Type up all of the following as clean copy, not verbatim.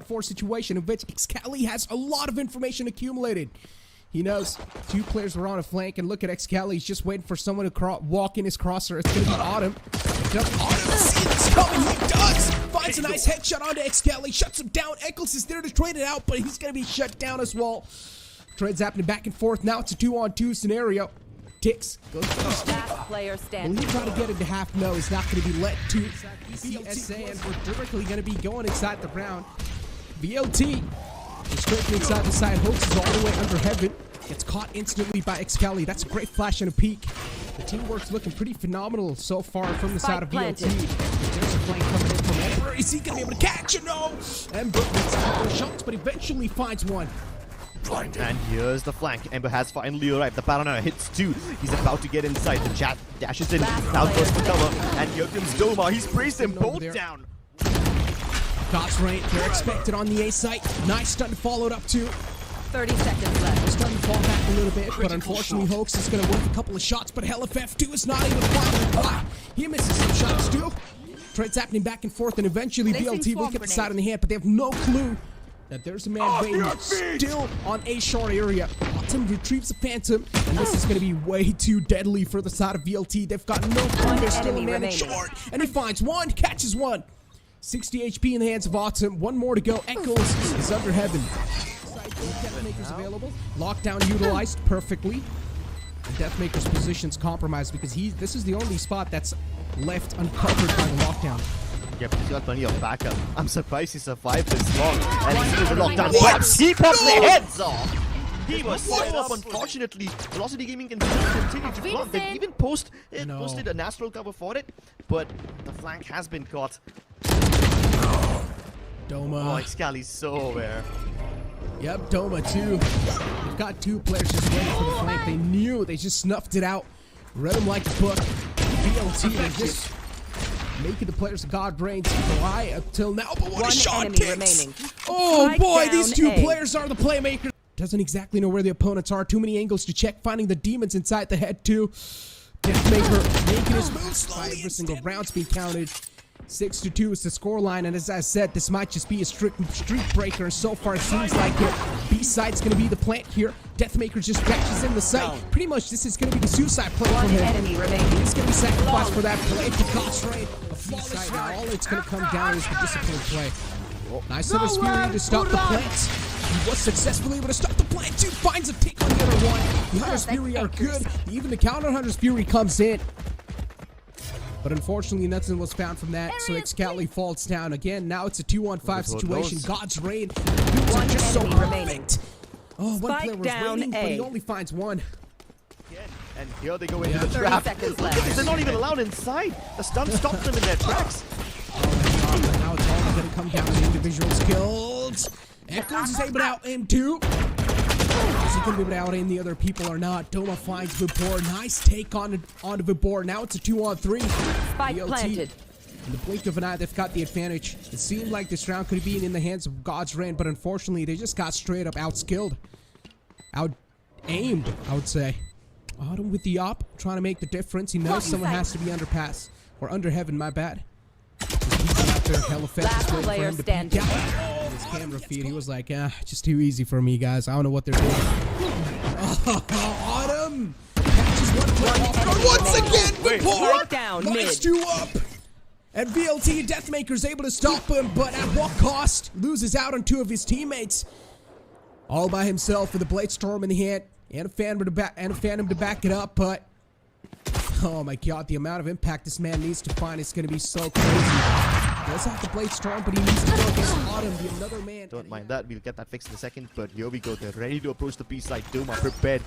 4 situation in which Excali has a lot of information accumulated. He knows 2 players were on a flank, and look at Excali. He's just waiting for someone to walk in his crosser. It's going to be Autumn. Does Autumn see this coming? He does! Finds a nice headshot onto Excali, shuts him down. Eccles is there to trade it out, but he's going to be shut down as well. Trades happening back and forth. Now it's a 2-on-2 scenario. Tixx goes first. Last player standing. Will he try to get into half? No, he's not going to be let to VLT, and we're directly going to be going inside the round. VLT is straight inside the side. Hoax is all the way under heaven. Gets caught instantly by Excali. That's a great flash and a peek. The teamwork's looking pretty phenomenal so far from the side of VLT. There's a flank coming in from Ember. Is he going to be able to catch it? No! Ember makes a couple of shots, but eventually finds one. And here's the flank. Ember has finally arrived. The paranoia hits 2. He's about to get inside. The chat dashes in. Now goes for cover. And here comes Doma. He's praised them both down. God's Rain, they're expected on the A site. Nice stun followed up too. 30 seconds left. They're starting to fall back a little bit, but unfortunately Hoax is going to work a couple of shots, but Hellff F2 is not even flying. He misses some shots too. Trades happening back and forth, and eventually VLT will get the side in the hand, but they have no clue that there's a man waiting still on A short area. Autumn retrieves the Phantom, and this is going to be way too deadly for the side of VLT. They've got no clue. They're still a man in short, and he finds one, catches one. 60 HP in the hands of Autumn. One more to go. Eccles is under heaven. DEATHMAKER's available. Lockdown utilized perfectly. DEATHMAKER's position's compromised because this is the only spot that's left uncovered by the lockdown. Yep, he's got plenty of backup. I'm surprised he survived this long. And he's the lockdown. He popped their heads off! He was so up, unfortunately. Velocity Gaming can continue to block. They even posted a natural cover for it, but the flank has been caught. Doma. Oh, Excali's so aware. Yep, Doma too. They've got 2 players just waiting for the flank. They knew. They just snuffed it out. Read them like a book. VLT is just making the players of God Reigns fly until now. But what a shot, Tixx! Oh boy, these 2 players are the playmakers. Doesn't exactly know where the opponents are. Too many angles to check. Finding the demons inside the head too. DEATHMAKER making his move slowly. Every single round's being counted. 6-2 is the scoreline, and as I said, this might just be a streak breaker, and so far it seems like it. B-side's gonna be the plant here. DEATHMAKER just dashes in the site. Pretty much this is gonna be the suicide play from him. He's gonna be sacrificed for that play to God's Rain. B-side, all it's gonna come down is the disciplined play. Nice of his Fury to stop the plants. He was successfully able to stop the plant too. Finds a tick on the other one. The Hunter's Fury are good. Even the counter Hunter's Fury comes in. But unfortunately, nothing was found from that, so Excali falls down again. Now it's a 2-on-5 situation. God's Rain. Are just so perfect. Oh, one player was waiting, but he only finds one. And here they go into the trap. They're not even allowed inside. The stun stops them in their tracks. Oh my god, now it's all going to come down to individual skills. Eccles is able to out-aim too. Is he going to be able to out-aim the other people or not? Doma finds Vibhor. Nice take on Vibhor. Now it's a 2-on-3. Spike planted. In the blink of an eye, they've got the advantage. It seemed like this round could have been in the hands of God's Rain, but unfortunately, they just got straight up outskilled. Out-aimed, I would say. Autumn with the op, trying to make the difference. He knows someone has to be under pass. Or under heaven, my bad. Last player standing. His camera feed, he was like, just too easy for me, guys. I don't know what they're doing. Autumn catches one play. Once again, Vibhor lines 2 up. And VLT DEATHMAKER's able to stop him, but at what cost? Loses out on 2 of his teammates. All by himself with a Blade Storm in the hand and a Phantom to back it up, but oh my god, the amount of impact this man needs to find is going to be so crazy. Does have the Blade Storm, but he needs to go against Autumn, the another man. Don't mind that, we'll get that fixed in a second, but here we go. They're ready to approach the B side. Doma prepared.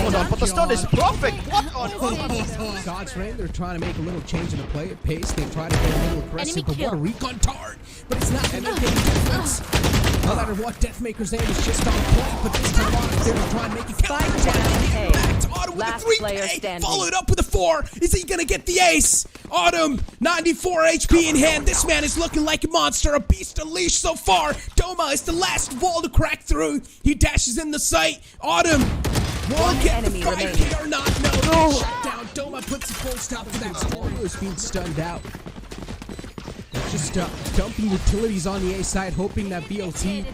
Hold on, but the stun is perfect! What on God's Rain, they're trying to make a little change in the play pace. They try to get a little aggressive, but what a recon tard! But it's not going to make any difference. No matter what, DEATHMAKER's aim is just on point, but this time on they're trying to make it count. Autumn with a 3K, followed up with a 4. Is he gonna get the ace? Autumn, 94 HP in hand. This man is looking like a monster, a beast unleashed so far. Doma is the last wall to crack through. He dashes in the sight. Autumn will get the fight here or not. No, shut down. Doma puts a full stop to that storm. He was being stunned out. just dumping utilities on the A side, hoping that BLT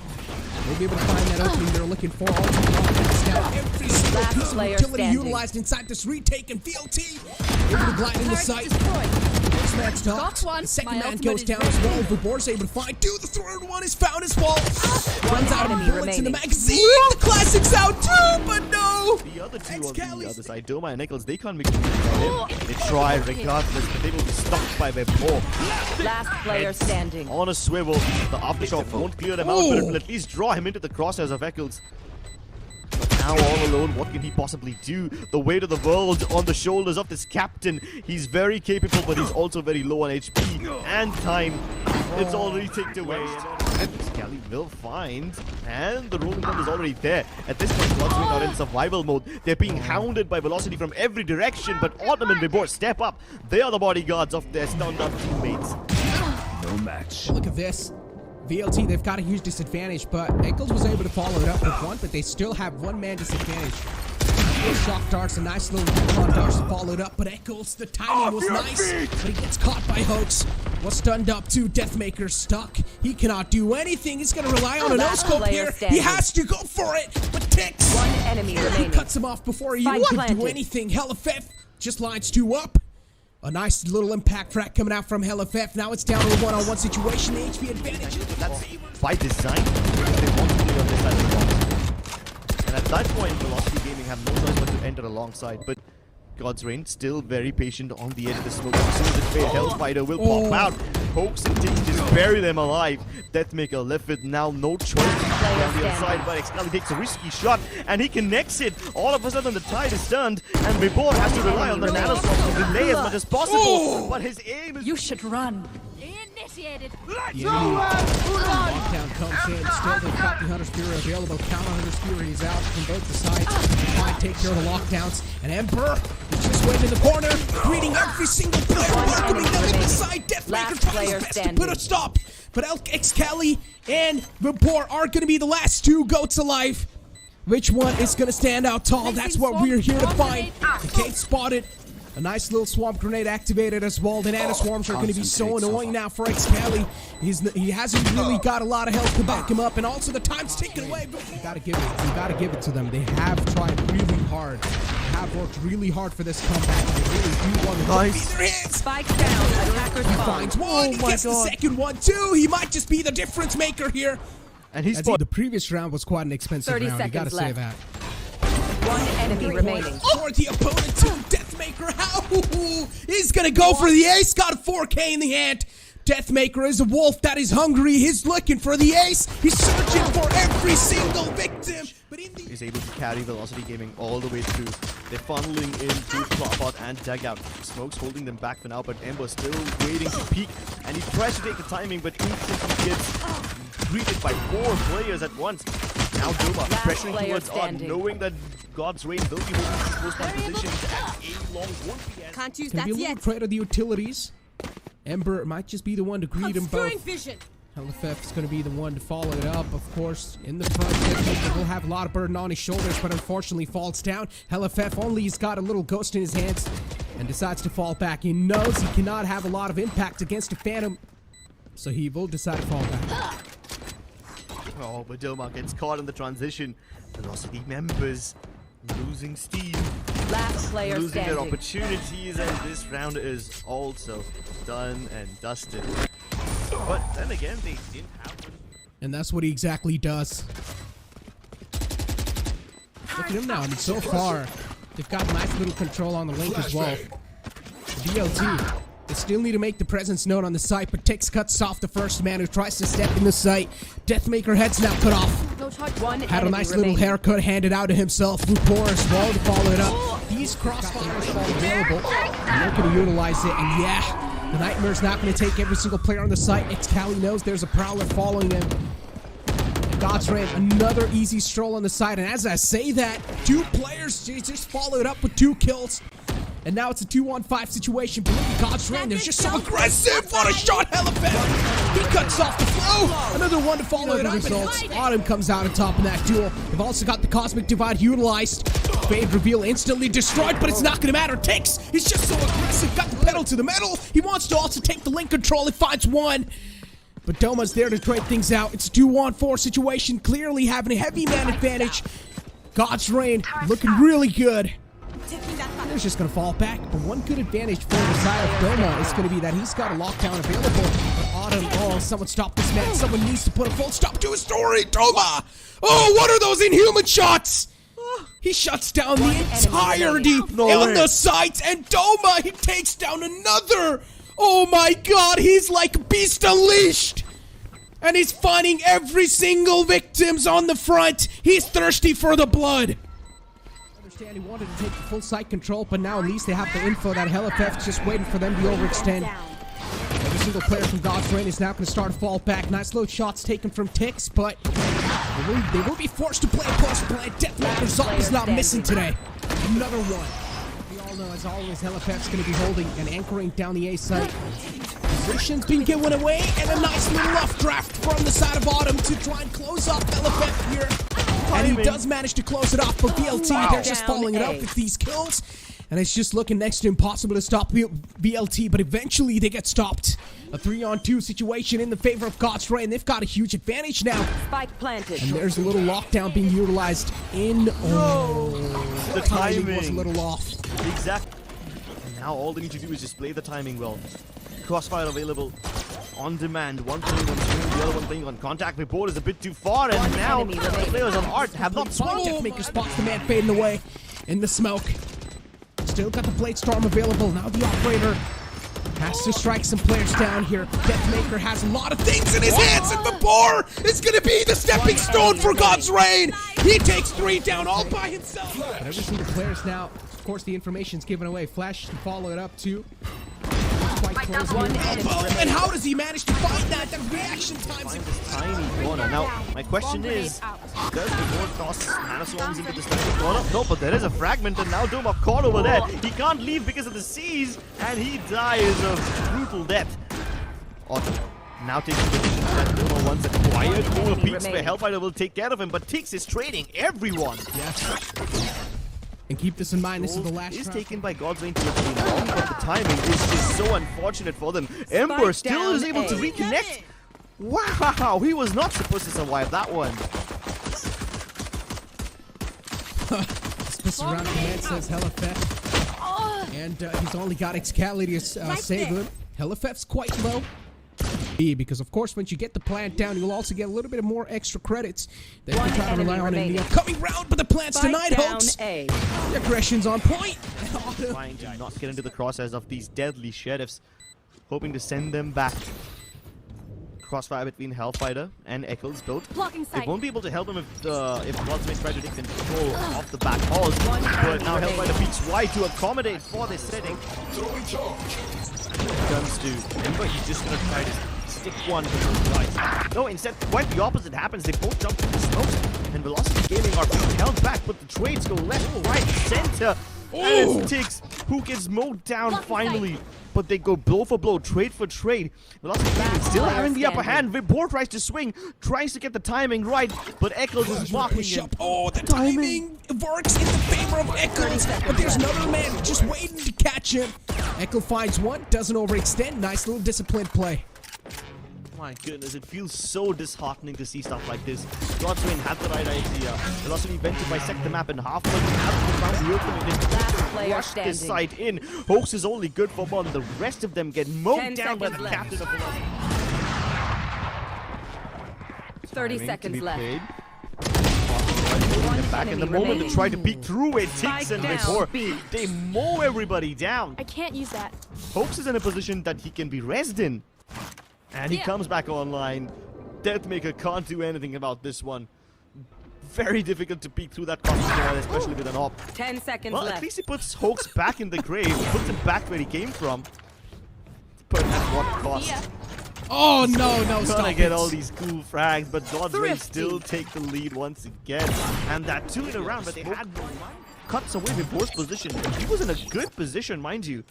will be able to find that opening they're looking for. All down every single Last piece of player utility standing. utilized inside this retake, and BLT able to glide in the sight. First man's knocked. one. The second My man ultimate goes is down as well. Vibhor's able to find two. The third one is found as well. One Runs out enemy of bullets in the remaining. magazine. The classic's out too, but no. The other two on Excali. the other side, Doma and Nichols, they can't make it on him. They try regardless, but they will be stopped by Vibhor. Last player standing. On a swivel, the aftershock won't clear them out, but it will at least draw him into the crosshairs of Eccles. But now all alone, what can he possibly do? The weight of the world on the shoulders of this captain. He's very capable, but he's also very low on HP and time. It's already ticked away. And Excali will find, and the rolling gun is already there. At this point, Bloodstream are in survival mode. They're being hounded by velocity from every direction, but Autumn and Vibhor step up. They are the bodyguards of their stunned up teammates. No match. Look at this. VLT, they've got a huge disadvantage, but Eccles was able to follow it up with one, but they still have one-man disadvantage. Shock darts, a nice little recon darts to follow it up, but Eccles, the timing was nice, but he gets caught by Hoax. Was stunned up too. DEATHMAKER stuck. He cannot do anything. He's going to rely on a Last no-scope player here. standing. He has to go for it, but tixx. One enemy He remaining. cuts him off before he even Spike could do planted. anything. Hellff just lines two up. A nice little impact frag coming out from Hellff. Now it's down to a one-on-one situation. The HP advantage. That's by design. They want to play on this side of the box. And at that point, Velocity Gaming have no choice but to enter alongside. But God's Reign still very patient on the edge of the smoke. As soon as it's fair, Hellfighter will pop out. Hoax and tixx just bury them alive. DEATHMAKER left with now no choice down the other side, but Excali takes a risky shot and he connects it. All of a sudden the tide is turned and Vibhor has to rely on the nanoswap to delay as much as possible. But his aim is... You should run. Initiated. The enemy lockdown comes in. Still, they've got the Hunter Spear available. Counter Hunter Spear, he's out from both the sides. Try to take care of the lockdowns. And Ember is just waiting in the corner, greeting every single player, welcoming them in the side. DEATHMAKER tries his best to put a stop. But Excali and Vibhor are going to be the last two goats alive. Which one is going to stand out tall? That's what we're here to find. The gate spotted. A nice little swamp grenade activated as well. The nano swarms are going to be so annoying now for Excali. He hasn't really got a lot of health to back him up, and also the time's taken away. You gotta give it to them. They have tried really hard. They have worked really hard for this comeback. They really do want to Nice. their hands. Spike down. Attackers He spawn. finds one. He gets the second one too. He might just be the difference maker here. And he's The previous round was quite an expensive 30 round. You gotta seconds say that. One enemy remaining. For the opponent too. DEATHMAKER, how? He's gonna go for the ace. Got a 4K in the hand. DEATHMAKER is a wolf that is hungry. He's looking for the ace. He's searching for every single victim. But in the is able to carry Velocity Gaming all the way through. They're funneling into Plopot and Dugout. Smoke's holding them back for now, but Ember still waiting to peek. And he tries to take the timing, but instantly gets greeted by 4 players at once. Now Doma pressuring player towards Odd, standing. knowing that God's Reign will be holding these close one positions, and A-Long won't be as... Can't use Can be that a little yet. afraid of the utilities. Ember might just be the one to greet them both. Obscuring vision. Hellff is going to be the one to follow it up, of course. In the front, DEATHMAKER will have a lot of burden on his shoulders, but unfortunately falls down. Hellff only has got a little ghost in his hands and decides to fall back. He knows he cannot have a lot of impact against a Phantom, so he will decide to fall back. Oh, but Doma gets caught in the transition. Velocity members losing steam, Last player losing their standing. opportunities, and this round is also done and dusted. But then again, they didn't have one. And that's what he exactly does. Look at him now. I mean, so far, they've got nice little control on the link as well. BLT. They still need to make the presence known on the site, but tixx cuts off the first man who tries to step in the site. DEATHMAKER head's now cut off. No charge. One Had a enemy nice remaining. little haircut handed out to himself. Vibhor as well to follow it up. These crossfires are available. And they're going to utilize it. And yeah, the Nightmare's not going to take every single player on the site. Excali knows there's a Prowler following him. God's Reign, another easy stroll on the side. And as I say that, 2 players just followed up with 2 kills. And now it's a 2-on-5 situation. But look at God's Reign, they're just so aggressive. What a shot, Hellff! He cuts off the flow. Another one to follow the results. Autumn comes out on top of that duel. They've also got the Cosmic Divide utilized. fade reveal instantly destroyed, but it's not gonna matter. tixx, he's just so aggressive, got the pedal to the metal. He wants to also take the link control. He finds one. But Doma's there to trade things out. It's a 2-on-4 situation, clearly having a heavy man advantage. God's Reign looking really good. He's just gonna fall back, but one good advantage for the side of Doma is gonna be that he's got a lockdown available. But Autumn, oh, someone stop this man. Someone needs to put a full stop to his story. Doma! Oh, what are those inhuman shots? He shuts down the entirety on the sides, and Doma, he takes down another. Oh my god, he's like Beast Unleashed! And he's finding every single victims on the front. He's thirsty for the blood. I understand he wanted to take the full site control, but now at least they have the info that Hellff's just waiting for them to overextend. Every single player from God's Reign is now going to start to fall back. Nice little shots taken from tixx, but they will be forced to play close play. DEATHMAKER's up is not missing today. Another one. We all know, as always, Hellff's going to be holding and anchoring down the A site. Position's being given away, and a nice little rough draft from the side of Autumn to try and close off Hellff here. And he does manage to close it off, but VLT, they're just following it up with these kills. And it's just looking next to impossible to stop VLT, but eventually they get stopped. A 3-on-2 situation in the favor of God's Reign. They've got a huge advantage now. Spike planted. And there's a little lockdown being utilized in... The timing was a little off. Exactly. And now all they need to do is just play the timing well. Crossfire available on demand. One playing on swing, the other one playing on contact. Vibhor is a bit too far, and now the players on Art have not swung. DEATHMAKER spots the man fading away in the smoke. Still got the Blade Storm available. Now the operator has to strike some players down here. DEATHMAKER has a lot of things in his hands, and Vibhor is going to be the stepping stone for God's Reign. He takes 3 down all by himself. But every single player's now, of course, the information's given away. Flash to follow it up too. Quite close. And how does he manage to find that? The reaction time's this tiny corner. Now, my question is, does Vibhor toss mana swarms into this tiny corner? No, but there is a fragment, and now Doma caught over there. He can't leave because of the seas, and he dies of brutal death. Autumn now taking the position that Doma once acquired. Over peaks where Hellfighter will take care of him, but tixx is trading everyone. Yes. And keep this in mind, this is the last is round. taken by God's Reign to the team, but the timing is just so unfortunate for them. Ember still is able to reconnect. Wow, he was not supposed to survive that one. This around command says Hellff. And he's only got Excali to save him. Hellff's quite low. Because of course once you get the plant down, you'll also get a little bit more extra credits that you can try to rely on in the upcoming round, but the plant's denied. Hoax, the aggression's on point. Trying to not get into the crosshairs of these deadly sheriffs, hoping to send them back. Crossfire between Hellfighter and Eccles built. They won't be able to help him if God's Reign try to take control of the back halls, but now Hellfighter peeks wide to accommodate for this setting. Comes to Ember, he's just gonna try to stick one to those guys. No, instead, quite the opposite happens. They both jump to the smokes, and Velocity Gaming are being held back, but the trades go left, right, center. And it's tixx who gets mowed down finally. But they go blow for blow, trade for trade. Velocity Gaming still having the upper hand. Vibhor tries to swing, tries to get the timing right, but Eccles is blocking him. Oh, the timing works in the favor of Eccles, but there's another man just waiting to catch him. Eccles finds one, doesn't overextend. Nice little disciplined play. My goodness, it feels so disheartening to see stuff like this. God's Reign had the right idea. Velocity went to bisect the map in half, but hasn't found the opening. They rushed this side in. Hoax is only good for one. The rest of them get mowed down by the captain of Velocity. 30 seconds left. Back in the moment to try to peek through it. tixx and Vibhor, they mow everybody down. I can't use that. Hoax is in a position that he can be rezzed in. And he comes back online. DEATHMAKER can't do anything about this one. Very difficult to peek through that costume, especially with an op. 10 seconds well, left. at least he puts Hoax back in the grave. Puts him back where he came from. But at what cost? Yeah. Oh no, Trying stop to get it. all these cool frags, but God's Reign still take the lead once again. And that 2 in a round, but they had no cuts away Vibhor's position. He was in a good position, mind you.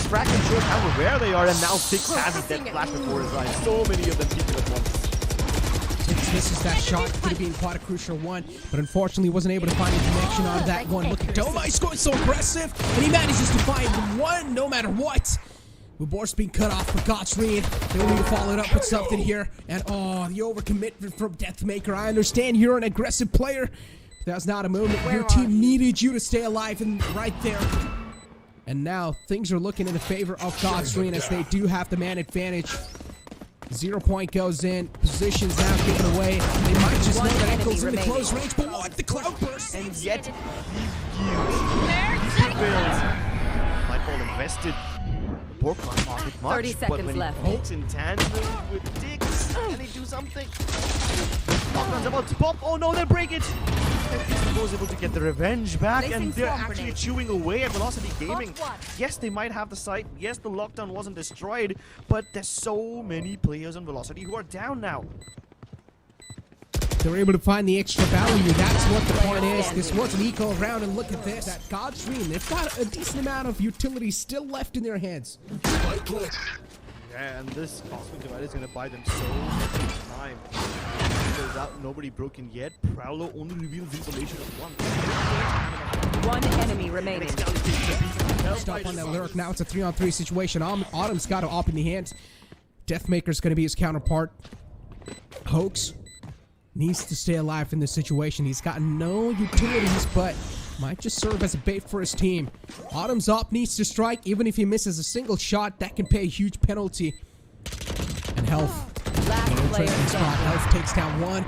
Frag can show how aware they are, and now tixx has his death flash before his eyes. So many of them people at once. tixx misses that shot. Could have been quite a crucial one, but unfortunately wasn't able to find a connection out of that one. Look at Doma, he's going so aggressive, and he manages to find one no matter what. Vibhor's being cut off for Godsreed. They will need to follow it up with something here. And oh, the overcommitment from DEATHMAKER. I understand you're an aggressive player, but that's not a moment. Your team needed you to stay alive and right there. And now things are looking in the favor of Godsreed as they do have the man advantage. 0 point goes in. Positions now given away. They might just know that Echo's in the close range, but what? The cloud burst! And yet, might all invested. Vibhor can't mark it much, 30 but seconds when he left. holds in tandem with tixx, can he do something? Lockdown's about to pop. Oh no, they break it! And Vibhor able to get the revenge back, Placing and they're swarm actually grenade. chewing away at Velocity Gaming. Hot one. Yes, they might have the site. Yes, the lockdown wasn't destroyed, but there's so many players on Velocity who are down now. They were able to find the extra value. That's what the point is. This was an eco round, and look at this. That Godsreed, they've got a decent amount of utility still left in their hands. Yeah, and this Cosmic Divide is going to buy them so much time. Goes out, nobody broken yet. Prowler only reveals information of one. One enemy remaining. Stop on that lyric. Now it's a 3-on-3 situation. Autumn's got to op in the hands. DEATHMAKER's going to be his counterpart. Hoax needs to stay alive in this situation. He's got no utilities, but might just serve as a bait for his team. Autumn's op needs to strike. Even if he misses a single shot, that can pay a huge penalty. And Hellff. Last player standing. Hellff takes down one.